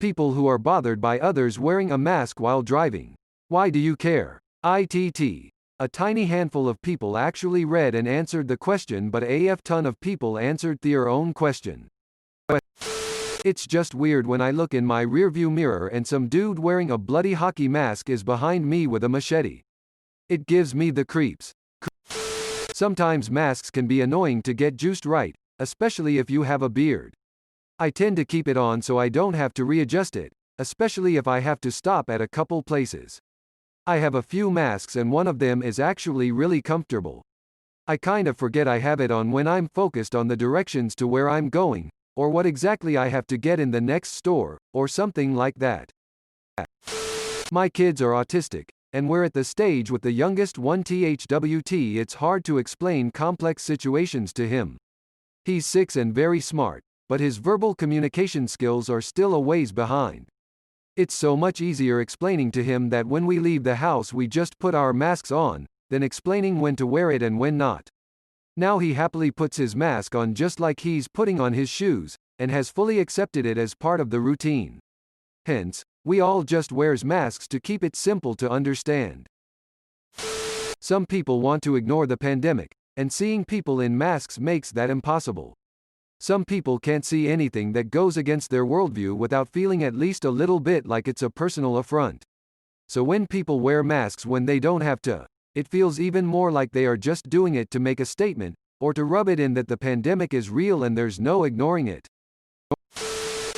People who are bothered by others wearing a mask while driving. Why do you care? ITT. A tiny handful of people actually read and answered the question, but a ton of people answered their own question. It's just weird when I look in my rearview mirror and some dude wearing a bloody hockey mask is behind me with a machete. It gives me the creeps. Sometimes masks can be annoying to get juiced right, especially if you have a beard. I tend to keep it on so I don't have to readjust it, especially if I have to stop at a couple places. I have a few masks and one of them is actually really comfortable. I kind of forget I have it on when I'm focused on the directions to where I'm going, or what exactly I have to get in the next store, or something like that. My kids are autistic, and we're at the stage with the youngest one THWT it's hard to explain complex situations to him. He's 6 and very smart, but his verbal communication skills are still a ways behind. It's so much easier explaining to him that when we leave the house we just put our masks on, than explaining when to wear it and when not. Now he happily puts his mask on just like he's putting on his shoes, and has fully accepted it as part of the routine. Hence, we all just wears masks to keep it simple to understand. Some people want to ignore the pandemic, and seeing people in masks makes that impossible. Some people can't see anything that goes against their worldview without feeling at least a little bit like it's a personal affront. So when people wear masks when they don't have to, it feels even more like they are just doing it to make a statement, or to rub it in that the pandemic is real and there's no ignoring it.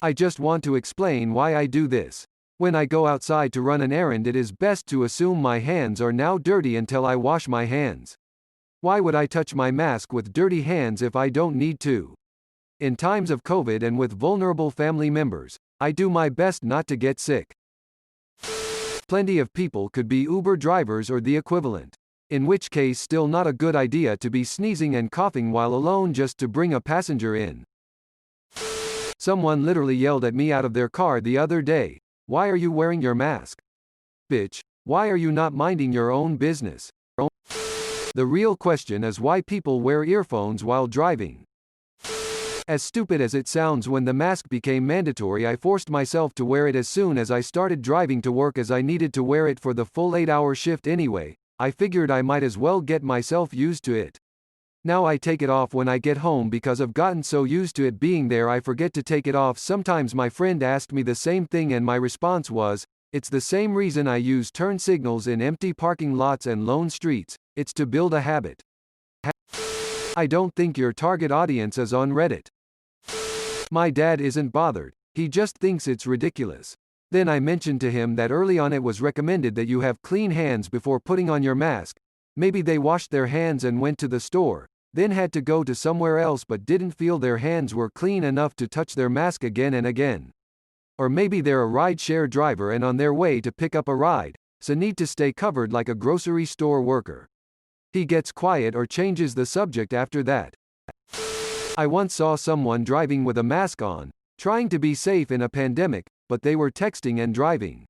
I just want to explain why I do this. When I go outside to run an errand, it is best to assume my hands are now dirty until I wash my hands. Why would I touch my mask with dirty hands if I don't need to? In times of COVID and with vulnerable family members, I do my best not to get sick. Plenty of people could be Uber drivers or the equivalent. In which case, still not a good idea to be sneezing and coughing while alone just to bring a passenger in. Someone literally yelled at me out of their car the other day, "Why are you wearing your mask? Bitch, why are you not minding your own business?" The real question is why people wear earphones while driving. As stupid as it sounds, when the mask became mandatory, I forced myself to wear it as soon as I started driving to work, as I needed to wear it for the full 8-hour shift anyway. I figured I might as well get myself used to it. Now I take it off when I get home because I've gotten so used to it being there I forget to take it off sometimes. My friend asked me the same thing and my response was, it's the same reason I use turn signals in empty parking lots and lone streets, it's to build a habit. I don't think your target audience is on Reddit. My dad isn't bothered, he just thinks it's ridiculous. Then I mentioned to him that early on it was recommended that you have clean hands before putting on your mask. Maybe they washed their hands and went to the store, then had to go to somewhere else but didn't feel their hands were clean enough to touch their mask again and again. Or maybe they're a ride-share driver and on their way to pick up a ride, so need to stay covered like a grocery store worker. He gets quiet or changes the subject after that. I once saw someone driving with a mask on, trying to be safe in a pandemic, but they were texting and driving.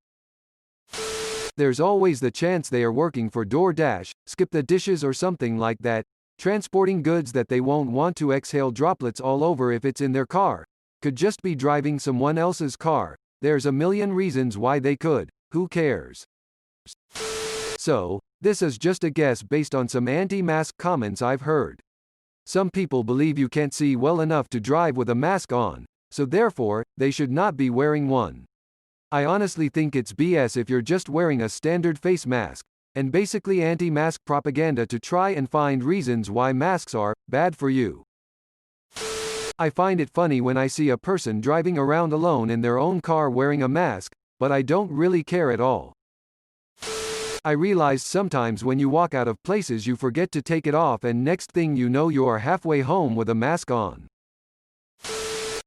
There's always the chance they are working for DoorDash, Skip the Dishes or something like that, transporting goods that they won't want to exhale droplets all over if it's in their car. Could just be driving someone else's car. There's a million reasons why they could, who cares? So, this is just a guess based on some anti-mask comments I've heard. Some people believe you can't see well enough to drive with a mask on, so therefore, they should not be wearing one. I honestly think it's BS if you're just wearing a standard face mask, and basically anti-mask propaganda to try and find reasons why masks are bad for you. I find it funny when I see a person driving around alone in their own car wearing a mask, but I don't really care at all. I realize sometimes when you walk out of places you forget to take it off and next thing you know you are halfway home with a mask on.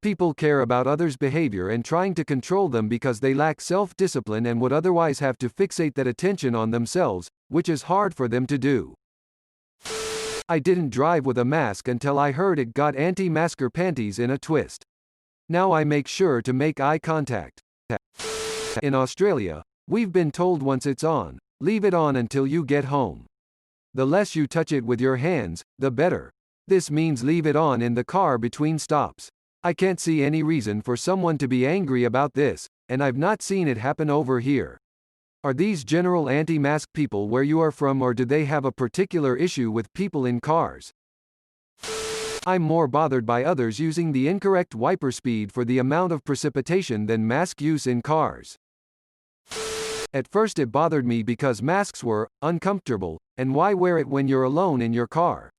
People care about others' behavior and trying to control them because they lack self-discipline and would otherwise have to fixate that attention on themselves, which is hard for them to do. I didn't drive with a mask until I heard it got anti-masker panties in a twist. Now I make sure to make eye contact. In Australia, we've been told once it's on, leave it on until you get home. The less you touch it with your hands, the better. This means leave it on in the car between stops. I can't see any reason for someone to be angry about this, and I've not seen it happen over here. Are these general anti-mask people where you are from, or do they have a particular issue with people in cars? I'm more bothered by others using the incorrect wiper speed for the amount of precipitation than mask use in cars. At first it bothered me because masks were uncomfortable, and why wear it when you're alone in your car?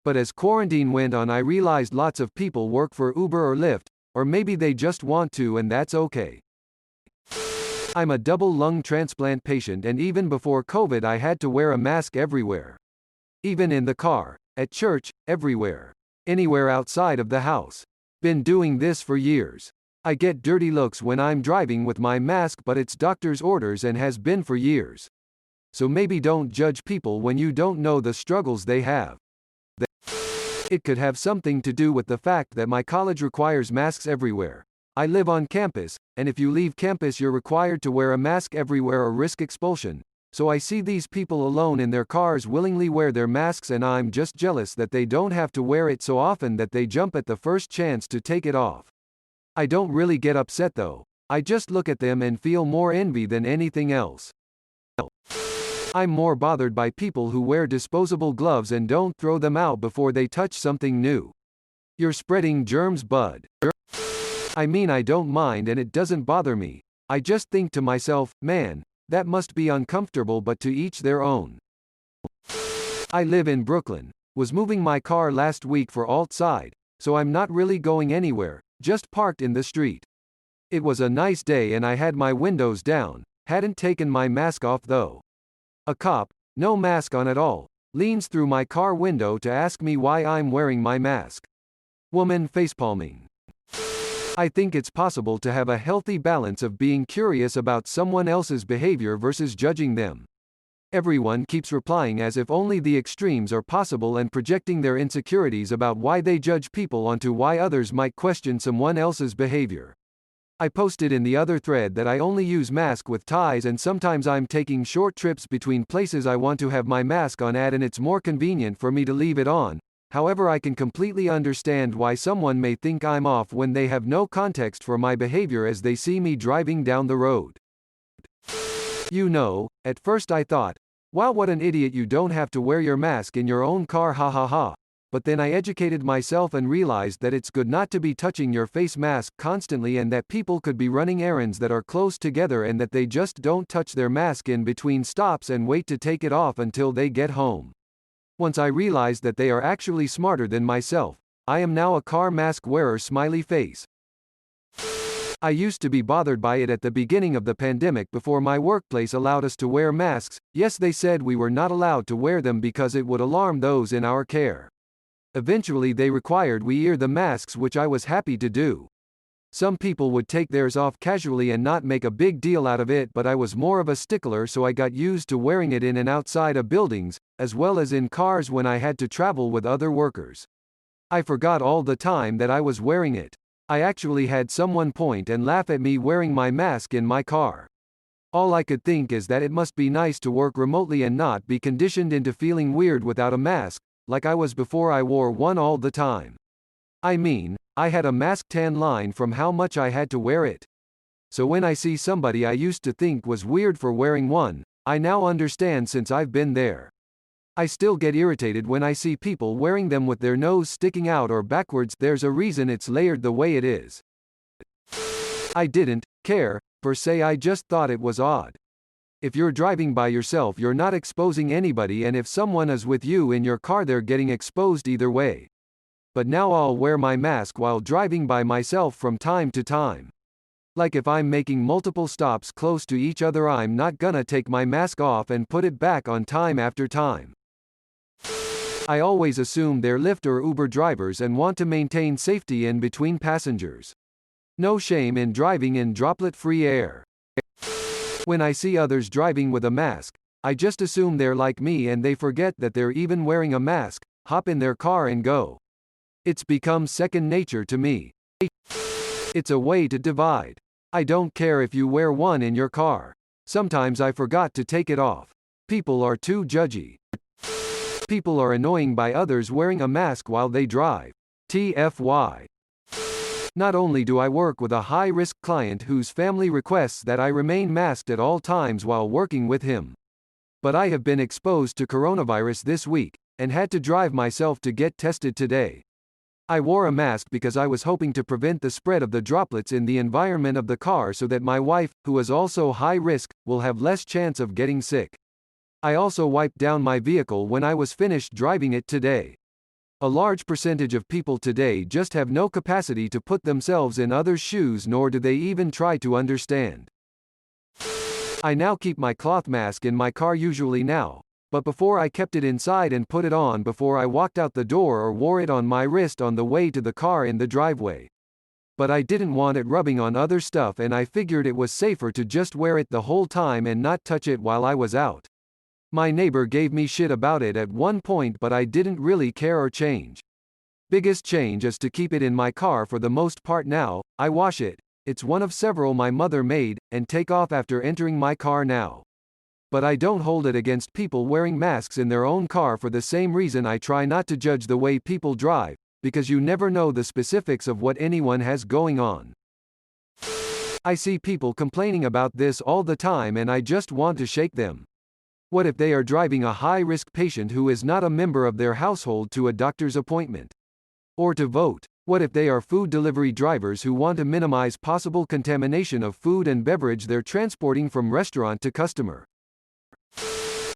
But as quarantine went on, I realized lots of people work for Uber or Lyft, or maybe they just want to, and that's okay. I'm a double lung transplant patient, and even before COVID I had to wear a mask everywhere. Even in the car, at church, everywhere. Anywhere outside of the house. Been doing this for years. I get dirty looks when I'm driving with my mask, but it's doctor's orders and has been for years. So maybe don't judge people when you don't know the struggles they have. It could have something to do with the fact that my college requires masks everywhere. I live on campus, and if you leave campus you're required to wear a mask everywhere or risk expulsion. So I see these people alone in their cars willingly wear their masks, and I'm just jealous that they don't have to wear it so often that they jump at the first chance to take it off. I don't really get upset though. I just look at them and feel more envy than anything else. I'm more bothered by people who wear disposable gloves and don't throw them out before they touch something new. You're spreading germs, bud. I mean, I don't mind and it doesn't bother me. I just think to myself, man, that must be uncomfortable, but to each their own. I live in Brooklyn. Was moving my car last week for outside, so I'm not really going anywhere, just parked in the street. It was a nice day and I had my windows down, hadn't taken my mask off though. A cop, no mask on at all, leans through my car window to ask me why I'm wearing my mask. Woman facepalming. I think it's possible to have a healthy balance of being curious about someone else's behavior versus judging them. Everyone keeps replying as if only the extremes are possible and projecting their insecurities about why they judge people onto why others might question someone else's behavior. I posted in the other thread that I only use mask with ties, and sometimes I'm taking short trips between places I want to have my mask on at, and it's more convenient for me to leave it on. However, I can completely understand why someone may think I'm off when they have no context for my behavior as they see me driving down the road. You know, at first I thought, wow, what an idiot, you don't have to wear your mask in your own car, ha ha ha. But then I educated myself and realized that it's good not to be touching your face mask constantly, and that people could be running errands that are close together and that they just don't touch their mask in between stops and wait to take it off until they get home. Once I realized that they are actually smarter than myself, I am now a car mask wearer, smiley face. I used to be bothered by it at the beginning of the pandemic before my workplace allowed us to wear masks. Yes, they said we were not allowed to wear them because it would alarm those in our care. Eventually they required we wear the masks, which I was happy to do. Some people would take theirs off casually and not make a big deal out of it, but I was more of a stickler, so I got used to wearing it in and outside of buildings, as well as in cars when I had to travel with other workers. I forgot all the time that I was wearing it. I actually had someone point and laugh at me wearing my mask in my car. All I could think is that it must be nice to work remotely and not be conditioned into feeling weird without a mask, like I was before I wore one all the time. I mean, I had a mask tan line from how much I had to wear it. So when I see somebody I used to think was weird for wearing one, I now understand since I've been there. I still get irritated when I see people wearing them with their nose sticking out or backwards. There's a reason it's layered the way it is. I didn't care, per se, I just thought it was odd. If you're driving by yourself, you're not exposing anybody, and if someone is with you in your car, they're getting exposed either way. But now I'll wear my mask while driving by myself from time to time. Like if I'm making multiple stops close to each other, I'm not gonna take my mask off and put it back on time after time. I always assume they're Lyft or Uber drivers and want to maintain safety in between passengers. No shame in driving in droplet-free air. When I see others driving with a mask, I just assume they're like me and they forget that they're even wearing a mask, hop in their car and go. It's become second nature to me. It's a way to divide. I don't care if you wear one in your car. Sometimes I forgot to take it off. People are too judgy. People are annoying by others wearing a mask while they drive. TFY. Not only do I work with a high-risk client whose family requests that I remain masked at all times while working with him, but I have been exposed to coronavirus this week, and had to drive myself to get tested today. I wore a mask because I was hoping to prevent the spread of the droplets in the environment of the car so that my wife, who is also high risk, will have less chance of getting sick. I also wiped down my vehicle when I was finished driving it today. A large percentage of people today just have no capacity to put themselves in others' shoes, nor do they even try to understand. I now keep my cloth mask in my car usually now, but before I kept it inside and put it on before I walked out the door or wore it on my wrist on the way to the car in the driveway. But I didn't want it rubbing on other stuff, and I figured it was safer to just wear it the whole time and not touch it while I was out. My neighbor gave me shit about it at one point, but I didn't really care or change. Biggest change is to keep it in my car for the most part now. I wash it. It's one of several my mother made, and take off after entering my car now. But I don't hold it against people wearing masks in their own car for the same reason I try not to judge the way people drive, because you never know the specifics of what anyone has going on. I see people complaining about this all the time and I just want to shake them. What if they are driving a high-risk patient who is not a member of their household to a doctor's appointment? Or to vote? What if they are food delivery drivers who want to minimize possible contamination of food and beverage they're transporting from restaurant to customer?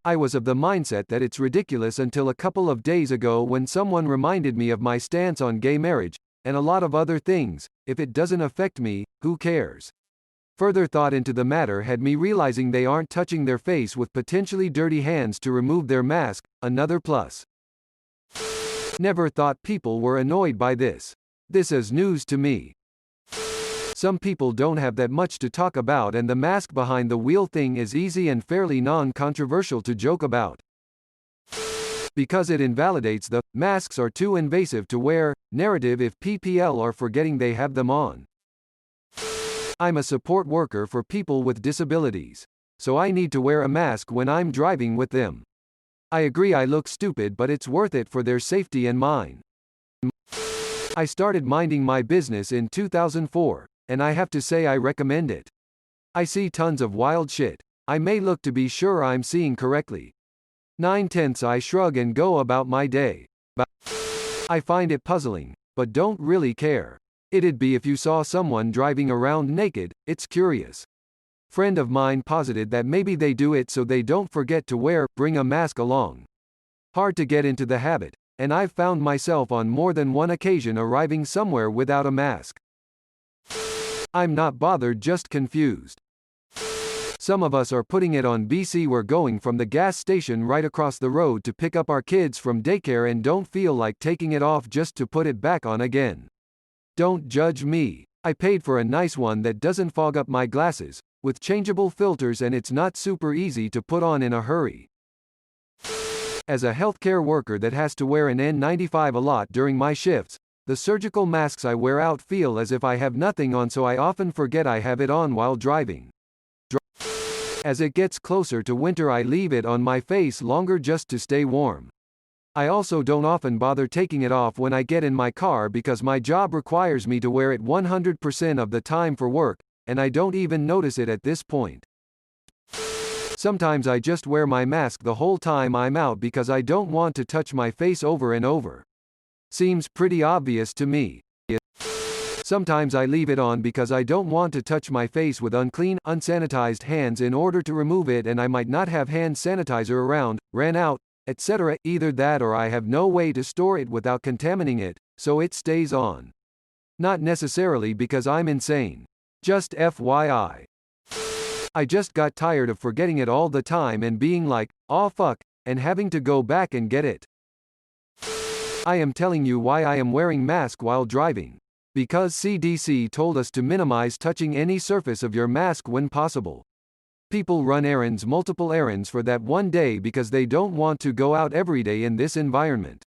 I was of the mindset that it's ridiculous until a couple of days ago when someone reminded me of my stance on gay marriage, and a lot of other things. If it doesn't affect me, who cares? Further thought into the matter had me realizing they aren't touching their face with potentially dirty hands to remove their mask, another plus. Never thought people were annoyed by this. This is news to me. Some people don't have that much to talk about, and the mask behind the wheel thing is easy and fairly non-controversial to joke about. Because it invalidates the "masks are too invasive to wear" narrative if PPL are forgetting they have them on. I'm a support worker for people with disabilities, so I need to wear a mask when I'm driving with them. I agree I look stupid, but it's worth it for their safety and mine. I started minding my business in 2004, and I have to say I recommend it. I see tons of wild shit. I may look to be sure I'm seeing correctly. 9/10 I shrug and go about my day. I find it puzzling, but don't really care. It'd be if you saw someone driving around naked. It's curious. Friend of mine posited that maybe they do it so they don't forget to bring a mask along. Hard to get into the habit, and I've found myself on more than one occasion arriving somewhere without a mask. I'm not bothered, just confused. Some of us are putting it on BC. We're going from the gas station right across the road to pick up our kids from daycare and don't feel like taking it off just to put it back on again. Don't judge me. I paid for a nice one that doesn't fog up my glasses, with changeable filters, and it's not super easy to put on in a hurry. As a healthcare worker that has to wear an N95 a lot during my shifts, the surgical masks I wear out feel as if I have nothing on, so I often forget I have it on while driving. As it gets closer to winter, I leave it on my face longer just to stay warm. I also don't often bother taking it off when I get in my car because my job requires me to wear it 100% of the time for work, and I don't even notice it at this point. Sometimes I just wear my mask the whole time I'm out because I don't want to touch my face over and over. Seems pretty obvious to me. Sometimes I leave it on because I don't want to touch my face with unclean, unsanitized hands in order to remove it, and I might not have hand sanitizer around, ran out, etc. Either that or I have no way to store it without contaminating it, so it stays on. Not necessarily because I'm insane. Just FYI. I just got tired of forgetting it all the time and being like, "Aw fuck," and having to go back and get it. I am telling you why I am wearing mask while driving. Because CDC told us to minimize touching any surface of your mask when possible. People run errands, multiple errands for that one day because they don't want to go out every day in this environment.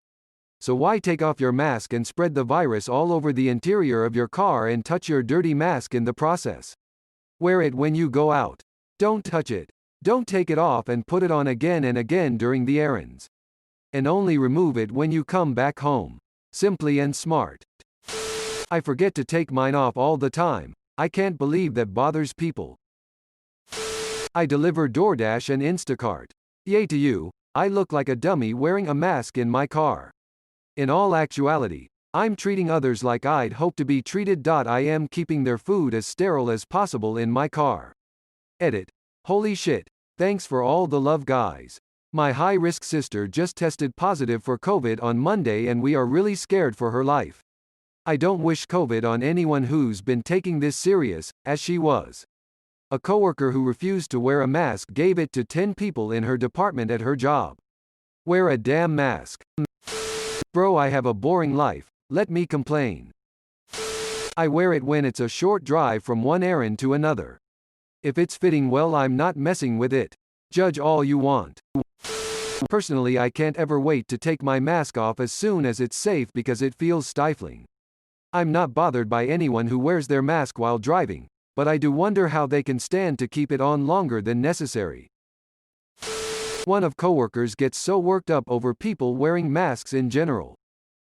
So why take off your mask and spread the virus all over the interior of your car and touch your dirty mask in the process? Wear it when you go out. Don't touch it. Don't take it off and put it on again and again during the errands. And only remove it when you come back home. Simply and smart. I forget to take mine off all the time. I can't believe that bothers people. I deliver DoorDash and Instacart. Yay to you, I look like a dummy wearing a mask in my car. In all actuality, I'm treating others like I'd hope to be treated. I am keeping their food as sterile as possible in my car. Edit. Holy shit. Thanks for all the love, guys. My high-risk sister just tested positive for COVID on Monday and we are really scared for her life. I don't wish COVID on anyone who's been taking this serious, as she was. A coworker who refused to wear a mask gave it to 10 people in her department at her job. Wear a damn mask. Bro, I have a boring life, let me complain. I wear it when it's a short drive from one errand to another. If it's fitting well, I'm not messing with it. Judge all you want. Personally, I can't ever wait to take my mask off as soon as it's safe because it feels stifling. I'm not bothered by anyone who wears their mask while driving, but I do wonder how they can stand to keep it on longer than necessary. One of coworkers gets so worked up over people wearing masks in general.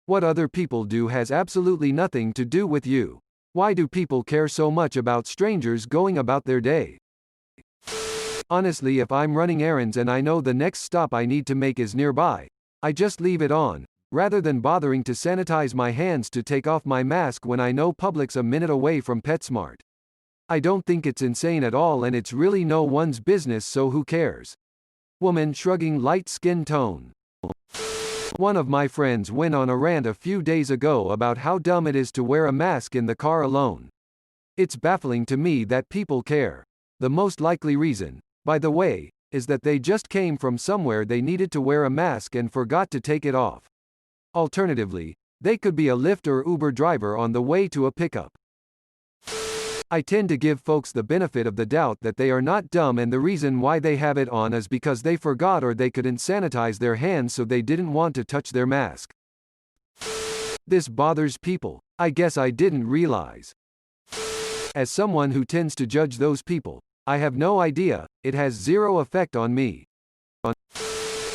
What other people do has absolutely nothing to do with you. Why do people care so much about strangers going about their day? Honestly, if I'm running errands and I know the next stop I need to make is nearby, I just leave it on, rather than bothering to sanitize my hands to take off my mask when I know Publix a minute away from PetSmart. I don't think it's insane at all and it's really no one's business, so who cares? Woman shrugging, light skin tone. One of my friends went on a rant a few days ago about how dumb it is to wear a mask in the car alone. It's baffling to me that people care. The most likely reason, by the way, is that they just came from somewhere they needed to wear a mask and forgot to take it off. Alternatively, they could be a Lyft or Uber driver on the way to a pickup. I tend to give folks the benefit of the doubt that they are not dumb and the reason why they have it on is because they forgot or they couldn't sanitize their hands so they didn't want to touch their mask. This bothers people. I guess I didn't realize. As someone who tends to judge those people, I have no idea, it has zero effect on me.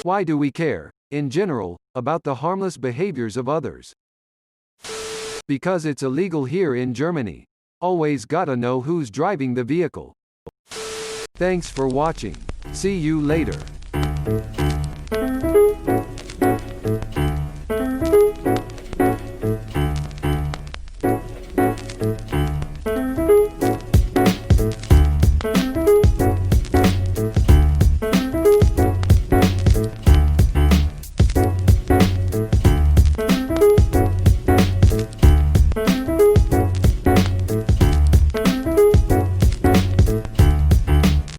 Why do we care, in general, about the harmless behaviors of others? Because it's illegal here in Germany. Always gotta know who's driving the vehicle. Thanks for watching. See you later.